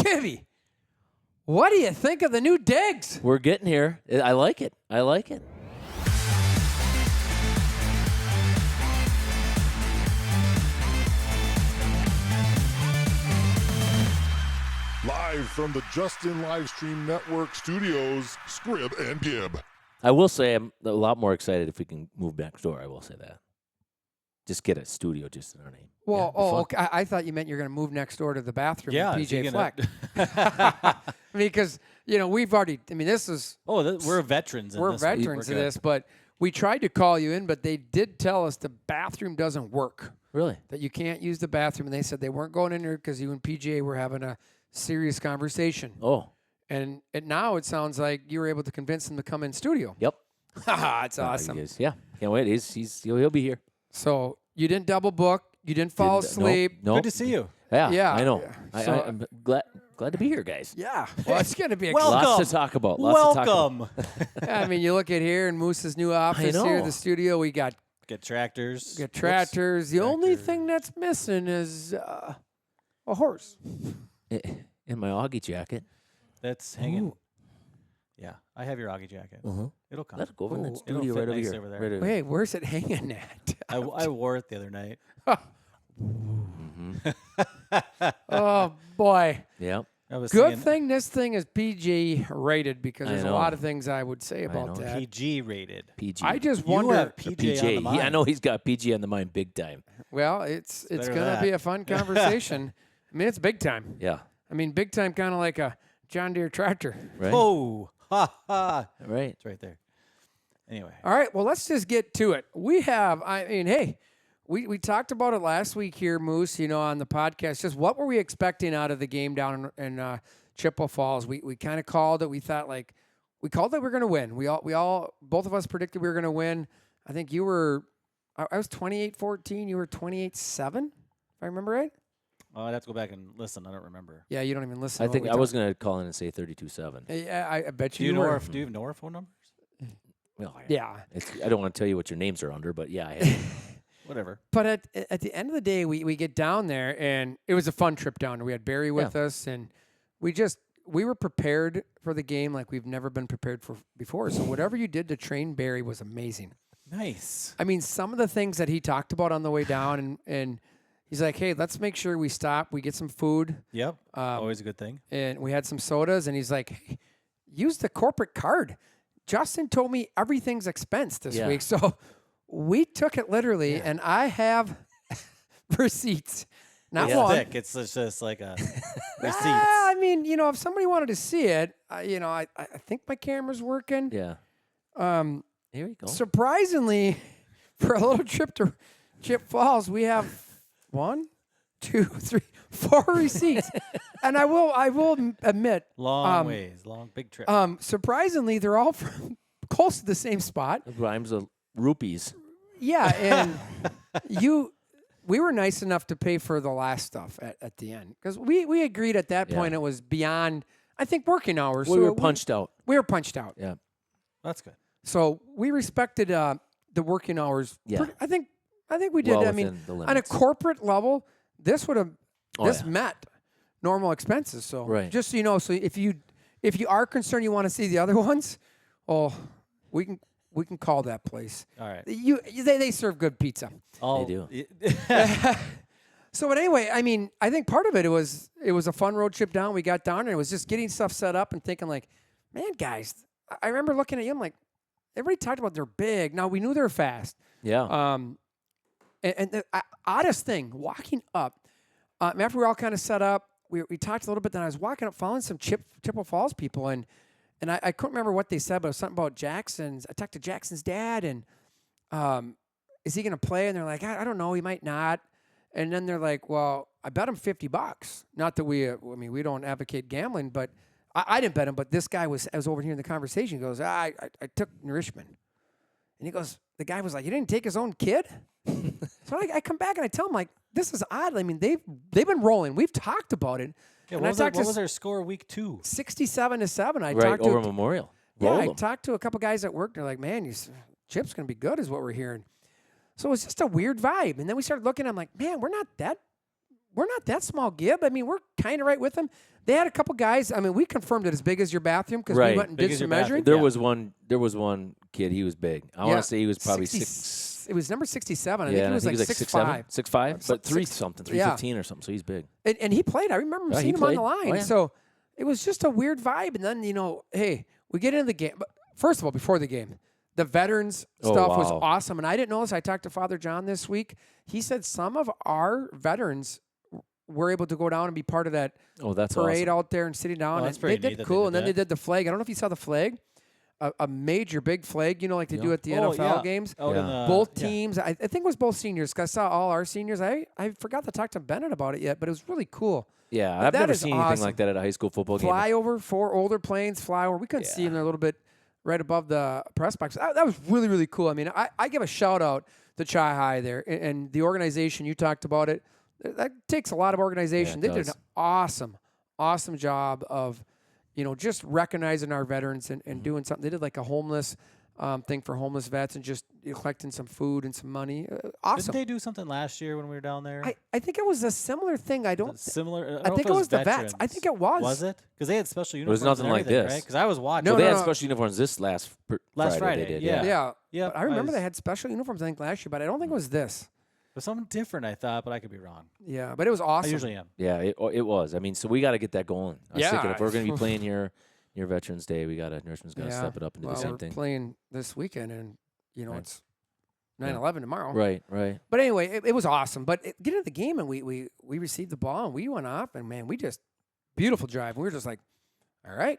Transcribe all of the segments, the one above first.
Gibby, what do you think of the new digs? We're getting here. I like it. I like it. Live from the Justin Livestream Network studios, Scrib and Gib. I will say I'm a lot more excited if we can move next door. I will say that. Just get a studio just in our name. Well, Yeah, okay. I thought you meant you're going to move next door to the bathroom in PJ Fleck. Gonna... Because, we've already, this is... we're veterans. We're veterans of this, but we tried to call you in, but they did tell us the bathroom doesn't work. Really? That you can't use the bathroom, and they said they weren't going in there because you and PJ were having a serious conversation. Oh. And now it sounds like you were able to convince him to come in studio. Yep. It's awesome. Yeah. Can't wait. He'll be here. So you didn't double book. You didn't fall asleep. Nope. Good to see you. Yeah. I know. So, I'm glad to be here, guys. Yeah. Well, it's going to be Lots to talk about. Welcome. You look at here in Moose's new office here, the studio. We got tractors. The only thing that's missing is a horse. In my Augie jacket. That's hanging. Ooh. Yeah, I have your Augie jacket. It'll come. Let's go over in that studio right over here. Over there. Right over Hey, where's it hanging at? I wore it the other night. Oh, boy. Yeah. Good thing this thing is PG rated because there's a lot of things I would say about that. PG rated. PG. I just You wonder. have PJ on the mind. I know he's got PG on the mind big time. Well, it's going to be a fun conversation. It's big time. Yeah. Big time kind of like a John Deere tractor. Right. Oh, ha, ha. Right. It's right there. Anyway. All right, well, let's just get to it. We have, hey, we talked about it last week here, Moose, on the podcast. Just what were we expecting out of the game down in Chippewa Falls? We kind of called it. We thought, we called that we were going to win. We all, both of us predicted we were going to win. I think you were, I was 28-14. You were 28-7, if I remember right. I'd have to go back and listen. I don't remember. Yeah, you don't even listen. I think I was going to call in and say 32-7. Yeah, I bet you do you were. Do you know our phone numbers? Well, yeah. I don't want to tell you what your names are under, but yeah, I have. Whatever. But at the end of the day, we get down there, and it was a fun trip down there. We had Barry with us, and we were prepared for the game like we've never been prepared for before. So whatever you did to train Barry was amazing. Nice. Some of the things that he talked about on the way down, and he's like, hey, let's make sure we stop. We get some food. Yep. Always a good thing. And we had some sodas, and he's like, hey, use the corporate card. Justin told me everything's expense this week. So we took it literally, and I have receipts. Not one. Thick. It's just like a receipts. If somebody wanted to see it, I think my camera's working. Yeah. Here you go. Surprisingly, for a little trip to Chip Falls, we have 1, 2, 3, 4 receipts. And I will admit, long big trip. surprisingly, they're all from close to the same spot. It rhymes with rupees. Yeah, and we were nice enough to pay for the last stuff at the end because we agreed at that point it was beyond, I think, working hours. We were punched out. We were punched out. Yeah, that's good. So we respected the working hours. Yeah, I think we did. Well, on a corporate level, this would have met normal expenses. So just so you know, so if you are concerned, you want to see the other ones, we can call that place. All right. They serve good pizza. They do. So, but anyway, I think part of it was a fun road trip down. We got down and it was just getting stuff set up and thinking like, man, guys, I remember looking at you. I'm like, everybody talked about they're big. Now we knew they're fast. Yeah. And the oddest thing, walking up, after we were all kind of set up, we talked a little bit. Then I was walking up, following some Chippewa Falls people, and I couldn't remember what they said, but it was something about Jackson's. I talked to Jackson's dad, and is he going to play? And they're like, I don't know, he might not. And then they're like, well, I bet him $50. Not that we don't advocate gambling, but I didn't bet him. But this guy was over here in the conversation. He goes, I took nourishment, and he goes, the guy was like, you didn't take his own kid? So I come back and I tell him, like, this is odd. They've been rolling. We've talked about it. Yeah, what was their score week 2? 67-7. I right talked over to Memorial. I talked to a couple guys at work. They're like, man, Chip's going to be good is what we're hearing. So it was just a weird vibe. And then we started looking. I'm like, man, we're we're not that small, Gib. I mean, we're kind of right with them. They had a couple guys. I mean, we confirmed it as big as your bathroom because we Right. went and Big did as some your measuring. bathroom. There was one kid. He was big. I want to say he was probably 60 It was number 67. I Yeah, think and he was like 6'7", 6'5". 6'5", but Six- 315 or something. So he's big. And he played. I remember Yeah, he seeing him on the played. line. Oh, yeah. So it was just a weird vibe. And then, hey, we get into the game. But first of all, before the game, the veterans Oh, stuff was wow. awesome. And I didn't know this. I talked to Father John this week. He said some of our veterans were able to go down and be part of that Oh, that's parade awesome. out there and sitting down. Oh, and that's pretty they neat did that they cool. did And then they that. did the flag. I don't know if you saw the flag. A major big flag, like they do Yeah. at the Oh, NFL yeah. games. Out in Yeah. the- Both yeah. teams. I think it was both seniors. 'Cause I saw all our seniors. I forgot to talk to Bennett about it yet, but it was really cool. Yeah, But I've that never is seen anything awesome. like that at a high school football game. Flyover, 4 older planes fly over. We couldn't see Yeah. them. They're a little bit right above the press box. That was really, really cool. I mean, I give a shout out to Chi High there and the organization. You talked about it. That takes a lot of organization. Yeah, They it did an does. awesome job of, just recognizing our veterans and doing something. They did like a homeless thing for homeless vets and just collecting some food and some money. Awesome. Didn't they do something last year when we were down there? I think it was a similar thing. I Was don't. it similar. I don't think know it if was the vets. I veterans. think it was. Was it? Because they had special was uniforms. nothing and like everything, this. right? Because I was watching. No, So they no, had no. special uniforms this last Friday, They did, yeah. Yeah. Yep, But I remember was- they had special uniforms, I think, last year, but I don't think it was this. It was something different, I thought, but I could be wrong. Yeah, but it was awesome. I usually am. Yeah, it was. I mean, so we got to get that going. I was Yeah. thinking if we're going to be playing here near Veterans Day, Nurseman's got to Yeah. step it up and do Well, the same we're thing. playing this weekend, and, Right. it's 9/11 tomorrow. Right. But anyway, it was awesome. But get into the game, and we received the ball, and we went off, and, man, beautiful drive. And we were just like, all right,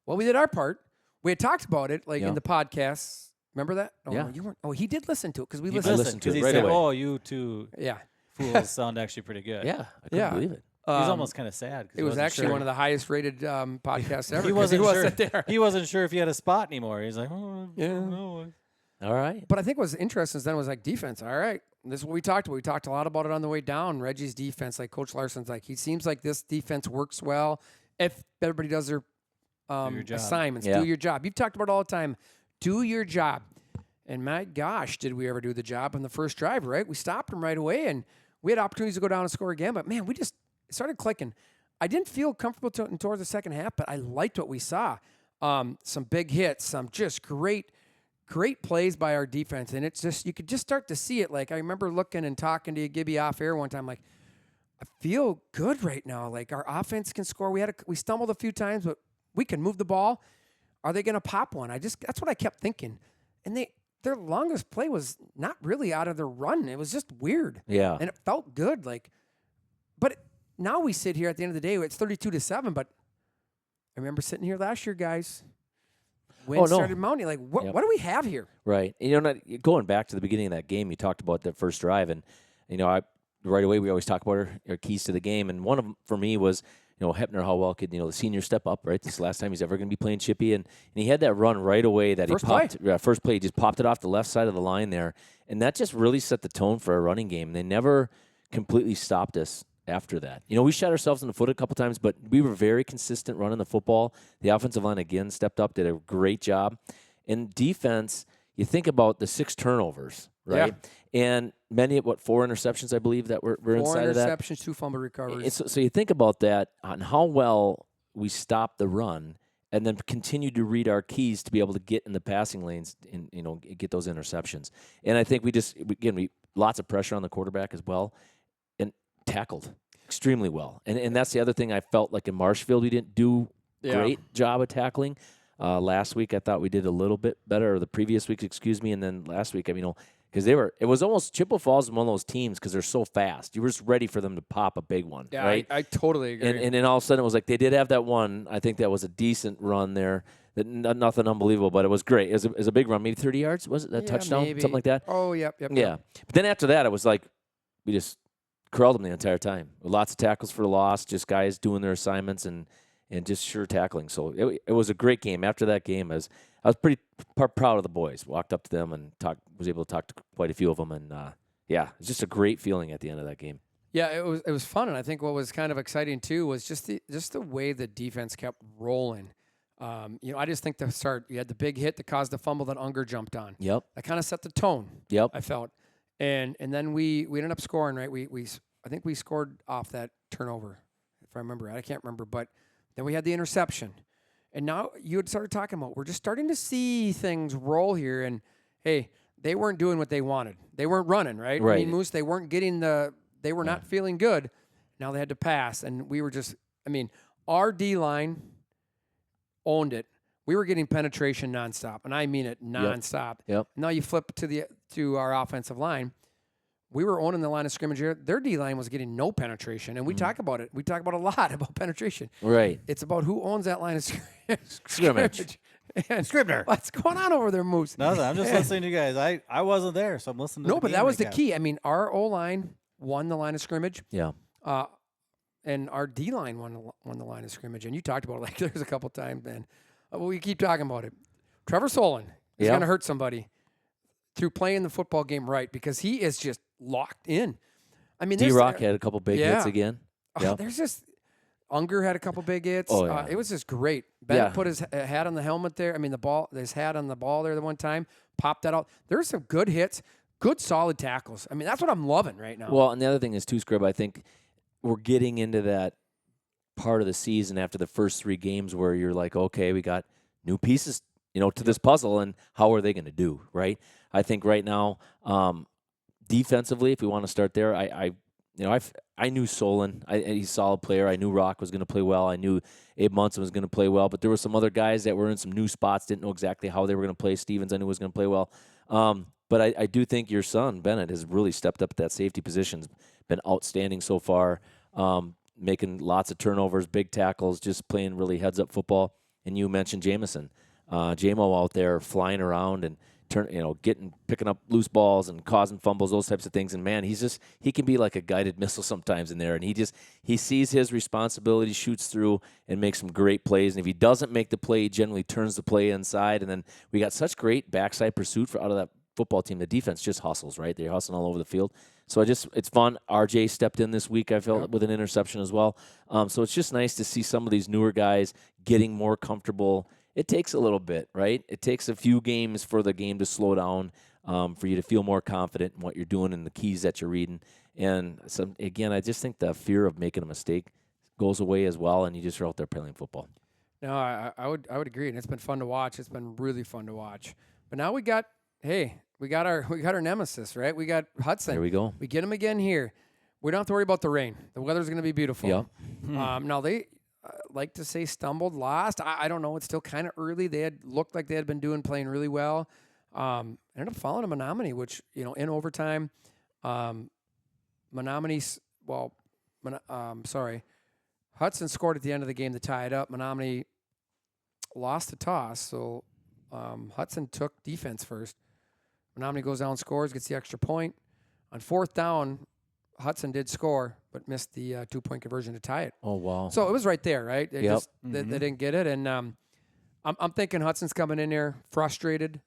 well, we did our part. We had talked about it, like, Yeah. in the podcast. Remember that? Oh, Yeah. you weren't. Oh, he did listen to it because we You listened. listened to 'cause it he right said, away. "Oh, you two Yeah. fools sound actually pretty good." Yeah, I couldn't Yeah. believe it. He was Um, almost kind of sad. 'cause It was actually one of the highest rated podcasts ever. He 'cause wasn't sure. there. He wasn't sure if he had a spot anymore. He's like, "Oh, Yeah. no." All right. But I think what was interesting then was like defense. All right. This is what we talked about. We talked a lot about it on the way down. Reggie's defense, like Coach Larson's like, he seems like this defense works well if everybody does their your job. assignments. Yeah. Do your job. You've talked about it all the time. Do your job. And my gosh, did we ever do the job on the first drive, right? We stopped them right away, and we had opportunities to go down and score again. But, man, it started clicking. I didn't feel comfortable towards the second half, but I liked what we saw. Some big hits, some just great plays by our defense. And it's just, you could just start to see it. Like, I remember looking and talking to Gibby off air one time, like, I feel good right now. Like, our offense can score. We stumbled a few times, but we can move the ball. Are they going to pop one? That's what I kept thinking. And their longest play was not really out of their run. It was just weird. Yeah. And it felt good. But now we sit here at the end of the day, it's 32-7, but I remember sitting here last year, guys. Wind Oh, no. started mounting. Like, what Yep. do we have here? Right. Going back to the beginning of that game, you talked about that first drive, and right away we always talk about our keys to the game, and one of them for me was Hepner, how well could the senior step up, right? This is the last time he's ever going to be playing Chippy, and he had that run right away that First he popped. First play, he just popped it off the left side of the line there, and that just really set the tone for a running game. They never completely stopped us after that. We shot ourselves in the foot a couple times, but we were very consistent running the football. The offensive line again stepped up, did a great job. In defense, you think about the 6 turnovers, right? And many, 4 interceptions, I believe, that were 4 inside of that. interceptions, 2 fumble recoveries. So you think about that on how well we stopped the run and then continued to read our keys to be able to get in the passing lanes and get those interceptions. And I think we lots of pressure on the quarterback as well, and tackled extremely well. And that's the other thing I felt like in Marshfield we didn't do great job of tackling. Last week I thought we did a little bit better, or the previous week, excuse me, and then last week because it was almost Chippewa Falls was one of those teams because they're so fast. You were just ready for them to pop a big one, yeah, right? I totally agree. And then all of a sudden it was like they did have that one. I think that was a decent run there. Nothing unbelievable, but it was great. It was a big run, maybe 30 yards. Was it that touchdown, maybe. something like that? Oh, yep. Yeah. But then after that, it was like we just curled them the entire time. Lots of tackles for loss, just guys doing their assignments and just sure tackling. So it was a great game. After that game, I was pretty proud of the boys. Walked up to them and was able to talk to quite a few of them. And, it was just a great feeling at the end of that game. Yeah, it was fun, and I think what was kind of exciting too was just the way the defense kept rolling. I just think the start, you had the big hit that caused the fumble that Unger jumped on. Yep. That kind of set the tone. Yep. I felt, and then we ended up scoring. Right, we I think we scored off that turnover, if I remember right. I can't remember, but then we had the interception. And now you had started talking about we're just starting to see things roll here. And, hey, they weren't doing what they wanted. They weren't running, right? I Right. mean, Moose, they weren't getting they were not feeling good. Now they had to pass. And we were just, our D-line owned it. We were getting penetration nonstop, and I mean it nonstop. Yep. Now you flip to our offensive line. We were owning the line of scrimmage here. Their D-line was getting no penetration, and we talk about it. We talk about a lot about penetration. Right. It's about who owns that line of Scrimmage. And Scribner. what's going on over there, Moose? Nothing. I'm just listening to you guys. I wasn't there, so I'm listening to No, the but game that was the recap. key. Our O-line won the line of scrimmage. Yeah. And our D-line won the line of scrimmage. And you talked about it like there's a couple times, man. We keep talking about it. Trevor Solon is going to hurt somebody through playing the football game right because he is just locked in. D-Rock had a couple big hits again. Yeah. There's just Unger had a couple big hits. Oh, yeah. It was just great. Bennett put his hat on the helmet there. His hat on the ball there the one time, popped that out. There's some good hits, good solid tackles. That's what I'm loving right now. Well, and the other thing is too, Scrib, I think we're getting into that part of the season after the first 3 games where you're like, okay, we got new pieces, to this puzzle, and how are they going to do, right? I think right now, defensively, if we want to start there, I knew Solon. He's a solid player. I knew Rock was going to play well. I knew Abe Munson was going to play well. But there were some other guys that were in some new spots, didn't know exactly how they were going to play. Stevens, I knew was going to play well. But I do think your son, Bennett, has really stepped up at that safety position. Been outstanding so far, making lots of turnovers, big tackles, just playing really heads-up football. And you mentioned Jamison. Jamo out there flying around and picking up loose balls and causing fumbles, those types of things. And man, he can be like a guided missile sometimes in there. And he sees his responsibility, shoots through, and makes some great plays. And if he doesn't make the play, he generally turns the play inside. And then we got such great backside pursuit out of that football team. The defense just hustles, right? They're hustling all over the field. So it's fun. RJ stepped in this week, I felt, with an interception as well. So it's just nice to see some of these newer guys getting more comfortable. It takes a little bit, right? It takes a few games for the game to slow down, for you to feel more confident in what you're doing and the keys that you're reading. And again, I just think the fear of making a mistake goes away as well, and you just are out there playing football. No, I would agree, and it's been fun to watch. It's been really fun to watch. But now we got our nemesis, right? We got Hudson. There we go. We get him again here. We don't have to worry about the rain. The weather's going to be beautiful. Yeah. Now they like to say stumbled, lost. I don't know. It's still kind of early. They had looked like they had been playing really well. Ended up falling to Menominee, which in overtime, Hudson scored at the end of the game to tie it up. Menominee lost the toss, so Hudson took defense first. Menominee goes down, scores, gets the extra point. On 4th down, Hudson did score, but missed the 2-point conversion to tie it. Oh, wow. So it was right there, right? They Yep. they didn't get it, and I'm thinking Hudson's coming in there frustrated.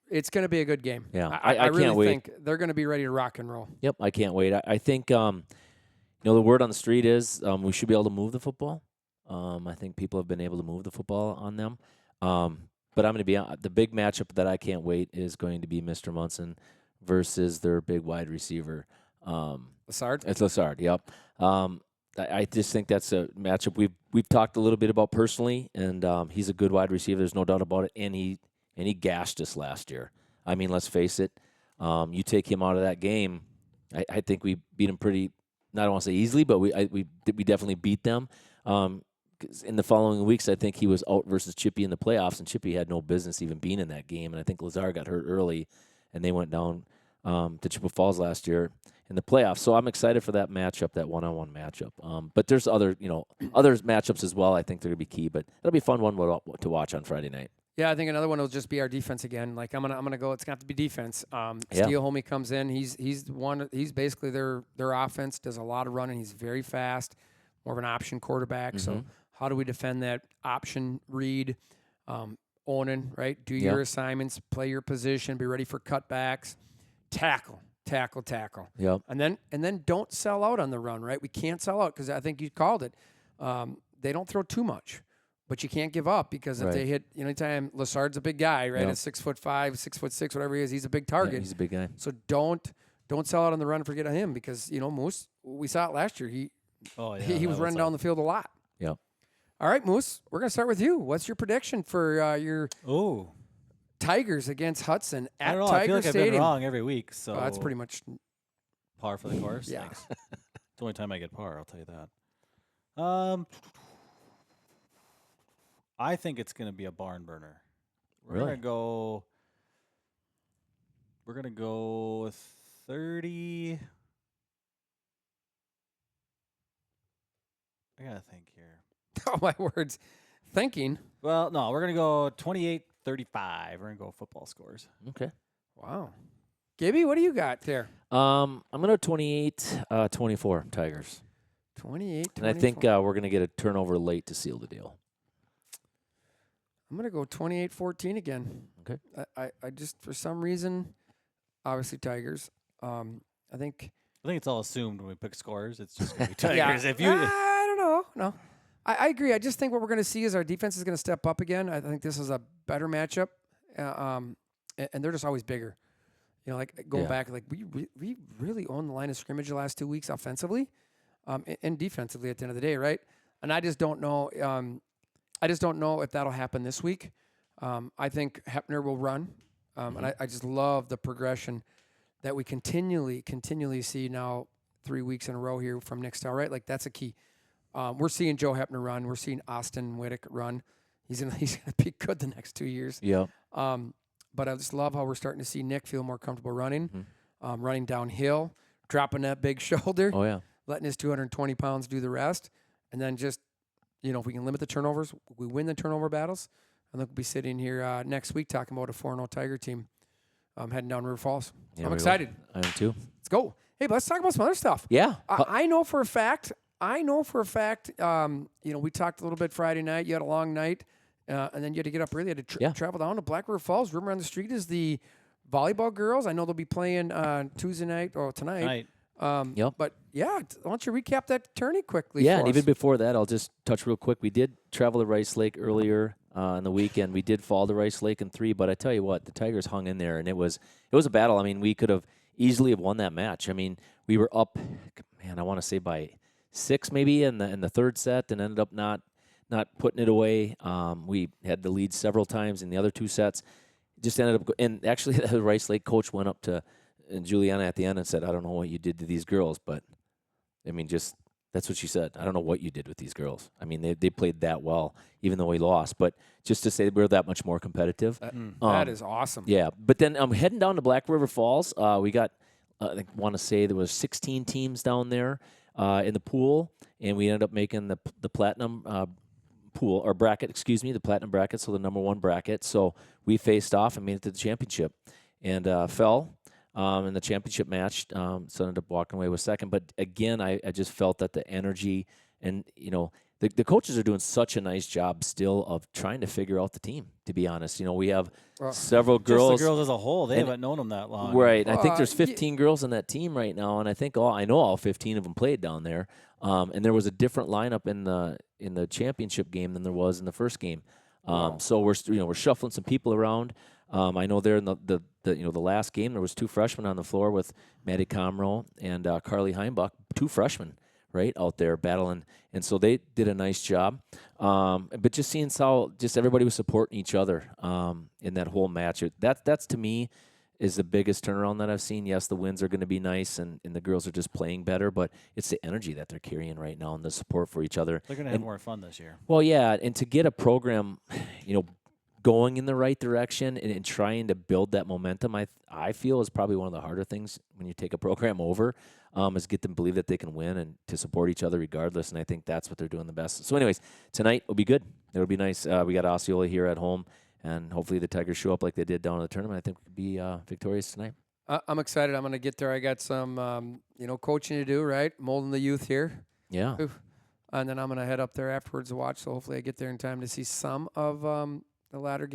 It's going to be a good game. Yeah, I really can't wait. think they're going to be ready to rock and roll. Yep, I can't wait. I think the word on the street is we should be able to move the football. I think people have been able to move the football on them. But I'm going to be the big matchup that I can't wait is going to be Mr. Munson versus their big wide receiver. Lassard? It's Lassard, yep. I just think that's a matchup we've talked a little bit about personally, and he's a good wide receiver. There's no doubt about it. And he gashed us last year. I mean, let's face it. You take him out of that game, I think we beat him pretty. I don't want to say easily, but we definitely beat them. 'Cause in the following weeks, I think he was out versus Chippy in the playoffs, and Chippy had no business even being in that game. And I think Lazar got hurt early, and they went down to Chippewa Falls last year in the playoffs. So I'm excited for that matchup, that one-on-one matchup. But there's other matchups as well. I think they're gonna be key, but it'll be a fun one to watch on Friday night. Yeah, I think another one will just be our defense again. Like I'm gonna go. It's gonna have to be defense. Steele Homie comes in. He's basically their offense. Does a lot of running. He's very fast. More of an option quarterback. Mm-hmm. So how do we defend that option read? Owning, right? Do your assignments. Play your position. Be ready for cutbacks. Tackle. Yep. And then don't sell out on the run. Right? We can't sell out because I think you called it. They don't throw too much. But you can't give up because if they hit, anytime Lassard's a big guy, right? At 6'5", 6'6", whatever he is, he's a big target. Yeah, he's a big guy. So don't sell out on the run and forget on him because Moose, we saw it last year. He that was running down the field a lot. Yep. All right, Moose, we're going to start with you. What's your prediction for your Tigers against Hudson I at don't know. I feel Tiger like I've Stadium? been wrong every week. So That's pretty much par for the course. Yeah. Thanks. It's the only time I get par. I'll tell you that. I think it's going to be a barn burner. We're Really? gonna go with 30. I gotta think here. Oh, my words. Thinking. Well, no, we're gonna go 28-35. We're gonna go football scores. Okay. Wow. Gibby, what do you got there? I'm going to 28-24 Tigers. 28. And I think we're going to get a turnover late to seal the deal. I'm going to go 28-14 again. Okay. I just, for some reason, obviously Tigers. I think it's all assumed when we pick scores. It's just gonna be Tigers. If you, I don't know. No. I agree. I just think what we're going to see is our defense is going to step up again. I think this is a better matchup. And they're just always bigger. You know, like going back, like we really owned the line of scrimmage the last 2 weeks offensively, and defensively at the end of the day, right? And I just don't know. I just don't know if that'll happen this week. I think Hepner will run, and I just love the progression that we continually see now 3 weeks in a row here from Nick Stow, right? Like that's a key. We're seeing Joe Hepner run. We're seeing Austin Whittick run. He's gonna be good the next 2 years. Yeah. But I just love how we're starting to see Nick feel more comfortable running, running downhill, dropping that big shoulder, Oh, yeah. letting his 220 pounds do the rest. And then just, if we can limit the turnovers, we win the turnover battles. And we'll be sitting here next week talking about a 4-0 Tiger team heading down River Falls. Yeah, I'm we excited. will. I am too. Let's go. Hey, but let's talk about some other stuff. Yeah. I know for a fact, we talked a little bit Friday night. You had a long night. And then you had to get up early. You had to travel down to Black River Falls. Rumor on the street is the volleyball girls. I know they'll be playing Tuesday night or tonight. Yep. But, why don't you recap that tourney quickly Yeah, for and us? even before that, I'll just touch real quick. We did travel to Rice Lake earlier in the weekend. We did fall to Rice Lake in 3, but I tell you what, the Tigers hung in there, and it was a battle. I mean, we could have easily have won that match. I mean, we were up, I want to say by 6 maybe in the third set, and ended up not putting it away. We had the lead several times in the other 2 sets. Just ended up, and actually the Rice Lake coach went up to Juliana at the end and said, "I don't know what you did to these girls, but I mean, just that's what she said. I don't know what you did with these girls. I mean, they played that well, even though we lost. But just to say we're that much more competitive. That is awesome. Yeah, but then heading down to Black River Falls, we got I want to say there was 16 teams down there in the pool, and we ended up making the platinum. Pool or bracket, the platinum bracket, so the number 1 bracket. So we faced off and made it to the championship, and fell in the championship match. So ended up walking away with second. But again, I just felt that the energy and the coaches are doing such a nice job still of trying to figure out the team. To be honest, we have several girls. Just the girls as a whole, they haven't known them that long, right? I think there's 15 girls on that team right now, and I think I know all 15 of them played down there. And there was a different lineup in the championship game than there was in the first game. So we're shuffling some people around. I know there in the last game there was 2 freshmen on the floor with Maddie Comro and Carly Heimbach, 2 freshmen right out there battling, and so they did a nice job. But just seeing how just everybody was supporting each other in that whole match, that's to me is the biggest turnaround that I've seen. Yes, the wins are going to be nice, and the girls are just playing better, but it's the energy that they're carrying right now and the support for each other. They're going to have more fun this year. Well, yeah, and to get a program, going in the right direction and trying to build that momentum, I feel is probably one of the harder things when you take a program over, is get them to believe that they can win and to support each other regardless, and I think that's what they're doing the best. So anyways, tonight will be good. It'll be nice. We got Osceola here at home. And hopefully the Tigers show up like they did down in the tournament. I think we could be victorious tonight. I'm excited. I'm going to get there. I got some, coaching to do, right? Molding the youth here. Yeah. Oof. And then I'm going to head up there afterwards to watch. So hopefully I get there in time to see some of the latter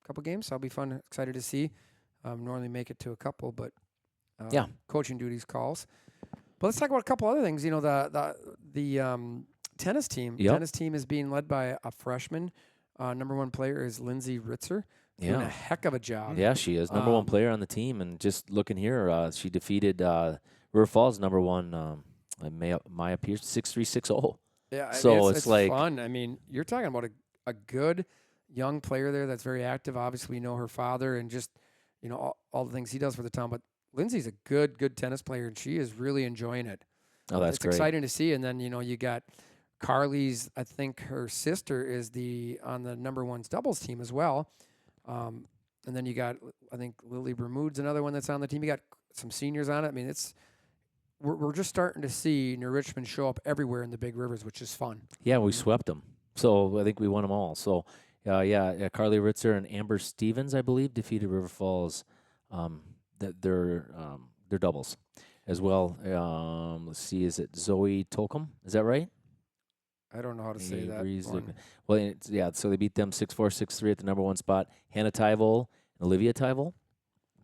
couple games. So I'll be fun, excited to see. Normally make it to a couple, but coaching duties calls. But let's talk about a couple other things. The tennis team. Yep. Tennis team is being led by a freshman. Number 1 player is Lindsay Ritzer. Doing a heck of a job. Yeah, she is. Number 1 player on the team. And just looking here, she defeated River Falls number 1 Maya Pierce 6'3", 6'0". Yeah, So it's like fun. I mean, you're talking about a good young player there that's very active. Obviously, we know her father and just, all the things he does for the town. But Lindsay's a good tennis player, and she is really enjoying it. oh, that's It's great. exciting to see. And then, you got Carly's, I think her sister is on the number one's doubles team as well. And then you got, I think Lily Bermude's another one that's on the team. You got some seniors on it. I mean, we're just starting to see New Richmond show up everywhere in the big rivers, which is fun. Yeah, we swept them. So I think we won them all. So, Carly Ritzer and Amber Stevens, I believe, defeated River Falls. They're doubles as well. Let's see, is it Zoe Tolcom? Is that right? I don't know how to say that one. Well, so they beat them 6-4, 6-3 at the number one spot. Hannah Tyvel and Olivia Tyvel.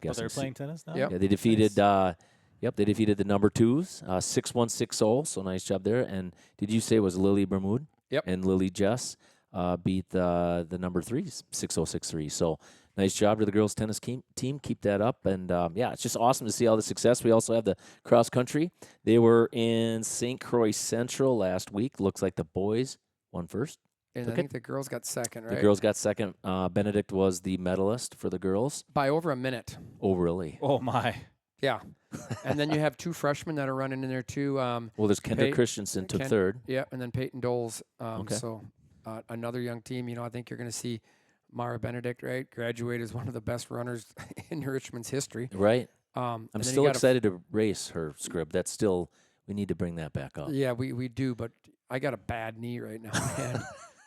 Oh, they're playing tennis now? Yep. Yeah, they defeated they defeated the number twos, 6-1, 6-0, so nice job there. And did you say it was Lily Bermude? Yep. And Lily Jess beat the number threes, 6-0, 6-3. So nice job to the girls tennis team. Keep that up. And, it's just awesome to see all the success. We also have the cross country. They were in St. Croix Central last week. Looks like the boys won first. And I think the girls got second, right? The girls got second. Benedict was the medalist for the girls. By over a minute. Oh, really? Oh, my. Yeah. And then you have two freshmen that are running in there, too. Well, there's Kendra Christensen took third. Yeah, and then Peyton Doles. Okay. So another young team. I think you're going to see Mara Benedict, right, graduate as one of the best runners in Richmond's history. Right. I'm still excited to race her, Scrib. That's still, we need to bring that back up. Yeah, we do, but I got a bad knee right now, man.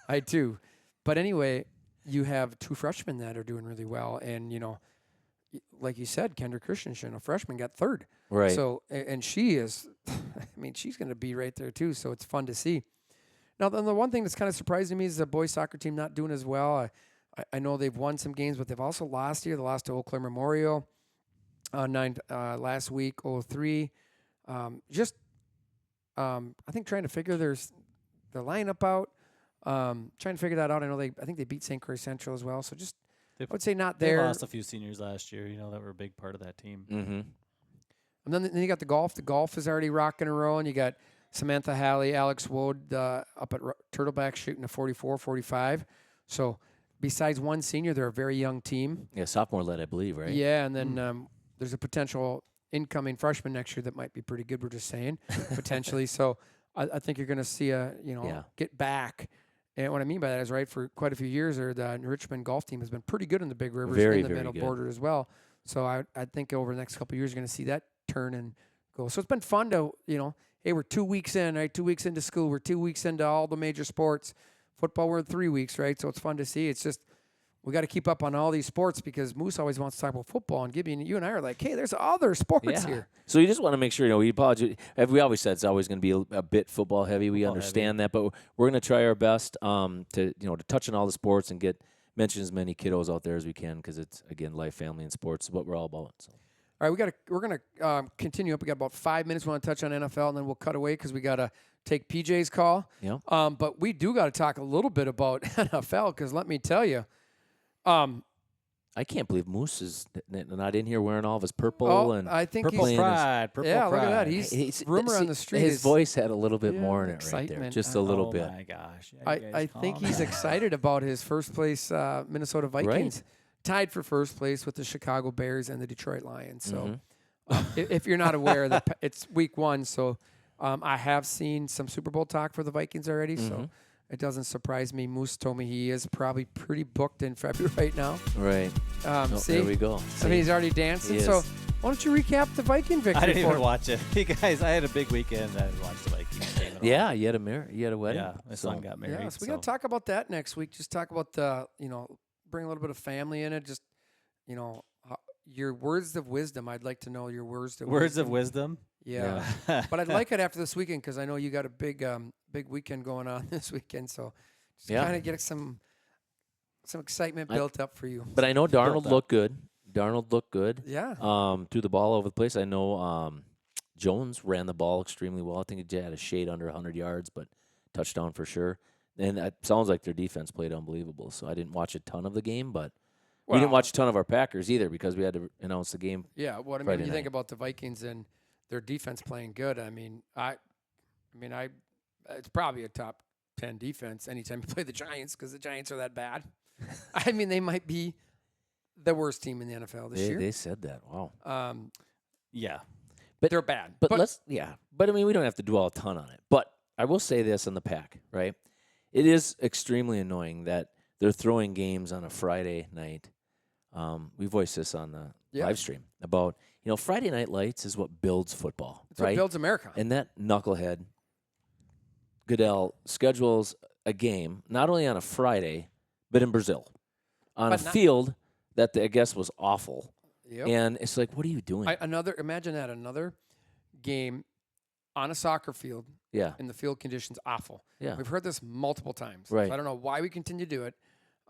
I do. But anyway, you have two freshmen that are doing really well. And, like you said, Kendra Christensen, a freshman, got third. Right. So, and she is, she's going to be right there too. So it's fun to see. Now, the one thing that's kind of surprising me is the boys soccer team not doing as well. I know they've won some games, but they've also lost here. They lost to Eau Claire Memorial last week, 0-3. I think trying to figure their lineup out. Trying to figure that out. I think they beat St. Croix Central as well. So I would say not there. They lost a few seniors last year, that were a big part of that team. Mm-hmm. And then you got the golf. The golf is already rocking and rolling. You got Samantha Halley, Alex Wood up at Turtleback shooting a 44-45. So besides one senior, they're a very young team. Yeah, sophomore led, I believe, right? Yeah, and then there's a potential incoming freshman next year that might be pretty good. We're just saying, potentially. So I think you're going to see get back. And what I mean by that is, right, for quite a few years, the Richmond golf team has been pretty good in the Big Rivers Very, and the very middle good. border as well. So I think over the next couple of years, you're going to see that turn and go. So it's been fun to, hey, we're 2 weeks in, right? 2 weeks into school. We're 2 weeks into all the major sports. Football, we're 3 weeks, right? So it's fun to see. It's just we got to keep up on all these sports because Moose always wants to talk about football, and Gibby and you and I are like, hey, there's other sports here. So you just want to make sure, we apologize. As we always said, it's always going to be a bit football heavy. We understand that, but we're going to try our best to touch on all the sports and mention as many kiddos out there as we can because it's, again, life, family, and sports is what we're all about. So. All right, we're gonna continue up. We got about 5 minutes. We want to touch on NFL, and then we'll cut away because we gotta take PJ's call. Yeah. But we do got to talk a little bit about NFL because let me tell you, I can't believe Moose is not in here wearing all of his purple and I think Purple he's pride. Purple yeah. pride. Look at that. He's rumor on the street. His is, voice had a little bit more in it right there, excitement. just a little bit. Oh my gosh! Yeah, you I guys think calm he's down. excited about his first place Minnesota Vikings, tied for first place with the Chicago Bears and the Detroit Lions. So, if you're not aware, that it's week 1. So, I have seen some Super Bowl talk for the Vikings already. So. It doesn't surprise me. Moose told me he is probably pretty booked in February right now. Right. See? There we go. I mean, he's already dancing. He So is. why don't you recap the Viking victory I didn't for even him? watch it. Hey guys, I had a big weekend. I didn't watch the Vikings game at all. Yeah, you had a wedding. Yeah, my son got married. Yeah, so we got to talk about that next week. Just talk about bring a little bit of family in it. Just, your words of wisdom. I'd like to know your words of wisdom. Yeah. But I'd like it after this weekend because I know you got a big weekend going on this weekend. So just kind of get some excitement built up for you. But I know Darnold looked good. Yeah. Threw the ball over the place. I know Jones ran the ball extremely well. I think he had a shade under 100 yards, but touchdown for sure. And it sounds like their defense played unbelievable. So I didn't watch a ton of the game, but we didn't watch a ton of our Packers either because we had to announce the game. Yeah. What I mean, Friday when you think night. about the Vikings and their defense playing good, I mean, I mean, it's probably a top 10 defense anytime you play the Giants because the Giants are that bad. I mean, they might be the worst team in the NFL this year. They said that. Wow. Yeah. But They're bad. But I mean, we don't have to dwell a ton on it. But I will say this on the Pack, right? It is extremely annoying that they're throwing games on a Friday night. We voiced this on the live stream about, Friday Night Lights is what builds football, It's right? what builds America. And that knucklehead, Goodell, schedules a game not only on a Friday, but in Brazil on a field that I guess was awful. Yep. And it's like, what are you doing? Imagine that, another game on a soccer field. Yeah. And the field conditions awful. Yeah. We've heard this multiple times. Right. So I don't know why we continue to do it,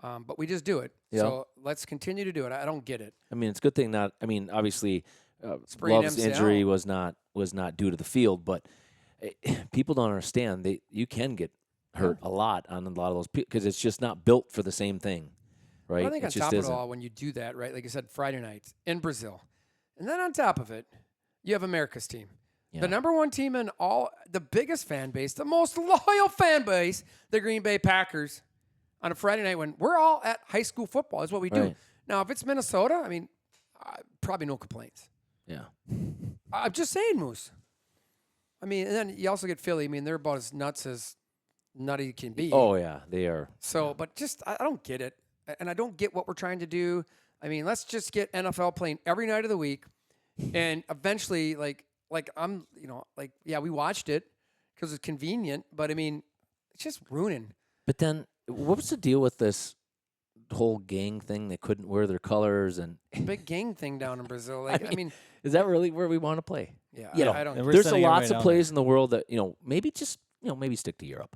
but we just do it. Yeah. So let's continue to do it. I don't get it. I mean, it's a good thing obviously, Sprained Love's MCL. injury was not due to the field, but people don't understand you can get hurt a lot on a lot of those because it's just not built for the same thing, right? Well, I think it on just top of isn't. it all, when you do that, right, like I said, Friday nights in Brazil, and then on top of it, you have America's team. Yeah. The number one team in the biggest fan base, the most loyal fan base, the Green Bay Packers, on a Friday night when we're all at high school football is what we do. Right. Now, if it's Minnesota, I mean, probably no complaints. Yeah. I'm just saying, Moose. I mean, and then you also get Philly. I mean, they're about as nuts as nutty can be. Oh yeah, they are. So, but just I don't get it, and I don't get what we're trying to do. I mean, let's just get NFL playing every night of the week, and eventually, like we watched it because it's convenient, but I mean, it's just ruining. But then, what was the deal with this whole gang thing? They couldn't wear their colors, and Big gang thing down in Brazil. Like, I mean, is that really where we want to play? yeah, You know, I don't. And we're There's sending lots everybody of down plays in the world that maybe just maybe stick to Europe.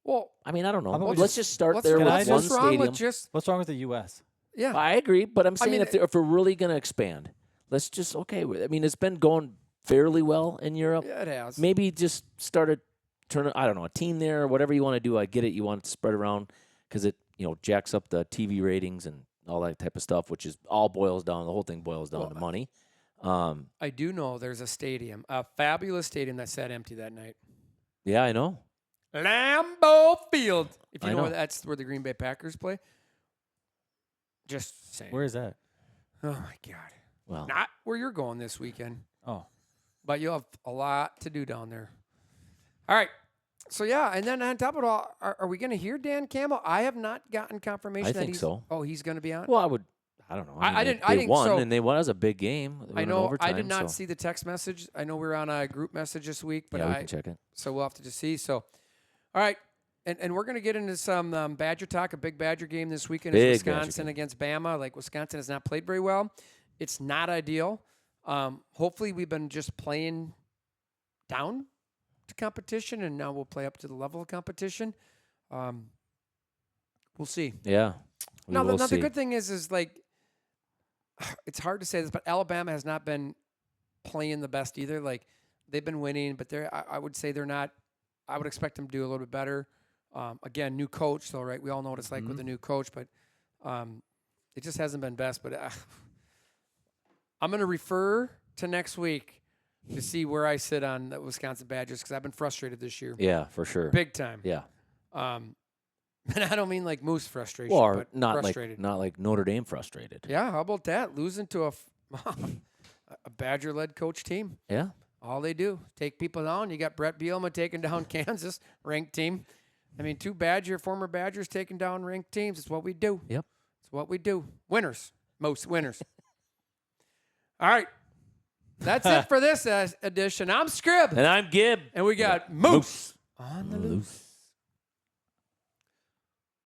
Well, I mean, I don't know. How about we Let's just- just start what's there with what's one wrong stadium. with just What's wrong with the U.S.? yeah? I agree, but I'm saying mean, if we're really going to expand, let's just I mean, it's been going fairly well in Europe. Yeah, it has. Maybe just start a team there, or whatever you want to do. I get it. You want it to spread around because it jacks up the TV ratings and all that type of stuff, which is all boils down. The whole thing boils down to money. I do know there's a stadium, a fabulous stadium that sat empty that night. Yeah, I know. Lambeau Field. If you I know, know. where that's where the Green Bay Packers play. Just saying. Where is that? Oh my God. Well, Not where you're going this weekend, Oh, but you'll have a lot to do down there. All right. So yeah, and then on top of it all, are we going to hear Dan Campbell? I have not gotten confirmation. I that think he's, so. Oh, he's going to be on. well, I don't know. I mean, didn't- They I didn't- won, so- and they won. It was a big game. They I went in know. overtime, I did not so- see the text message. I know we're on a group message this week, but Yeah, we can check it. so we'll have to just see. So, all right. And we're going to get into some Badger talk. A big Badger game this weekend is Big Badger Wisconsin game. against Bama. Like, Wisconsin has not played very well. It's not ideal. Hopefully, we've been just playing down to competition, and now we'll play up to the level of competition. We'll see. Yeah. We Now, will the see. good thing is like, it's hard to say this, but Alabama has not been playing the best either. Like, they've been winning, but I would say they're not. I would expect them to do a little bit better. Again, new coach, so right, we all know what it's like with a new coach, but it just hasn't been best. But I'm going to refer to next week to see where I sit on the Wisconsin Badgers because I've been frustrated this year, Yeah, for sure. big time. Yeah. And I don't mean like Moose frustration, Or but not frustrated. like Notre Dame frustrated. Yeah, how about that? Losing to a Badger-led coach team. Yeah. All they do, take people down. You got Brett Bielema taking down Kansas, ranked team. I mean, former Badgers taking down ranked teams. It's what we do. Yep. It's what we do. Winners. Most winners. All right. That's it for this edition. I'm Scrib. And I'm Gib. And we got Moose on the loose.